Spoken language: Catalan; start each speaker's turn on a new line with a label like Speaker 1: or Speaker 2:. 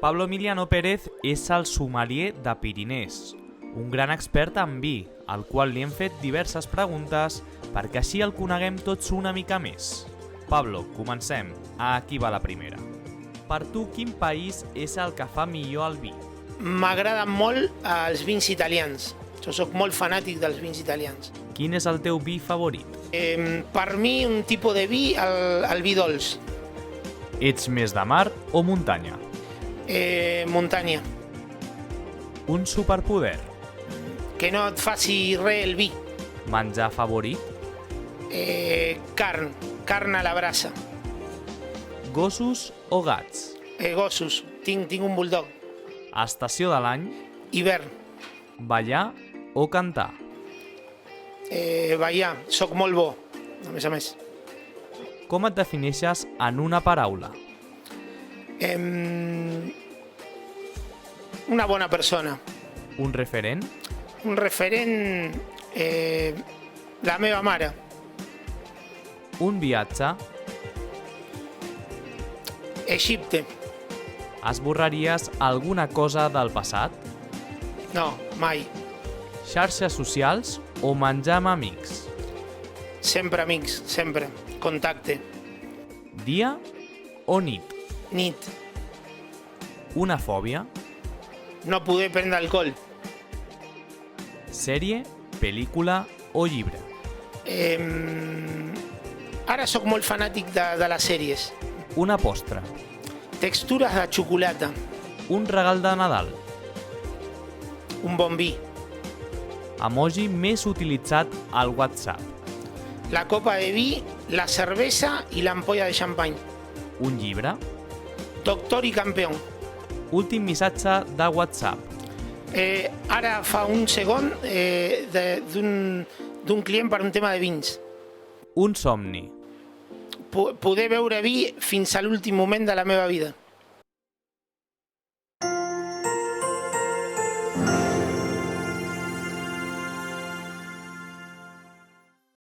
Speaker 1: Pablo Emiliano Pérez és el sommelier de Pirinès, un gran expert en vi, al qual li hem fet diverses preguntes perquè així el coneguem tots una mica més. Pablo, comencem. Aquí va la primera. Per tu, quin país és el que fa millor el vi?
Speaker 2: M'agraden molt els vins italians. Jo sóc molt fanàtic dels vins italians.
Speaker 1: Quin és el teu vi favorit?
Speaker 2: Per mi, un tipus de vi, el vi dolç.
Speaker 1: Ets més de mar o muntanya?
Speaker 2: Muntanya.
Speaker 1: Un superpoder?
Speaker 2: Que no et faci res el vi.
Speaker 1: Menjar favorit?
Speaker 2: Carn a la brasa.
Speaker 1: Gossos o gats?
Speaker 2: Gossos. Tinc un bulldog.
Speaker 1: Estació de l'any?
Speaker 2: Hivern.
Speaker 1: Ballar o cantar?
Speaker 2: Ballar. Soc molt bo, a més.
Speaker 1: Com et defineixes en una paraula?
Speaker 2: Una bona persona.
Speaker 1: Un referent?
Speaker 2: Un referent... la meva mare.
Speaker 1: Un viatge?
Speaker 2: Egipte.
Speaker 1: Esborraries alguna cosa del passat?
Speaker 2: No, mai.
Speaker 1: Xarxes socials o menjar amb amics?
Speaker 2: Sempre amics, sempre. Contacte.
Speaker 1: Dia o nit?
Speaker 2: Nit.
Speaker 1: Una fòbia?
Speaker 2: No poder prendre alcohol.
Speaker 1: Sèrie, pel·lícula o llibre?
Speaker 2: Ara sóc molt fanàtic de les sèries.
Speaker 1: Una postre?
Speaker 2: Textures de xocolata.
Speaker 1: Un regal de Nadal?
Speaker 2: Un bon vi.
Speaker 1: Emoji més utilitzat al WhatsApp?
Speaker 2: La copa de vi, la cervesa i l'ampolla de xampany.
Speaker 1: Un llibre?
Speaker 2: Doctor i campeón.
Speaker 1: Últim missatge de WhatsApp?
Speaker 2: Ara fa un segon d'un client per un tema de vins.
Speaker 1: Un somni?
Speaker 2: Poder beure vi fins a l'últim moment de la meva vida.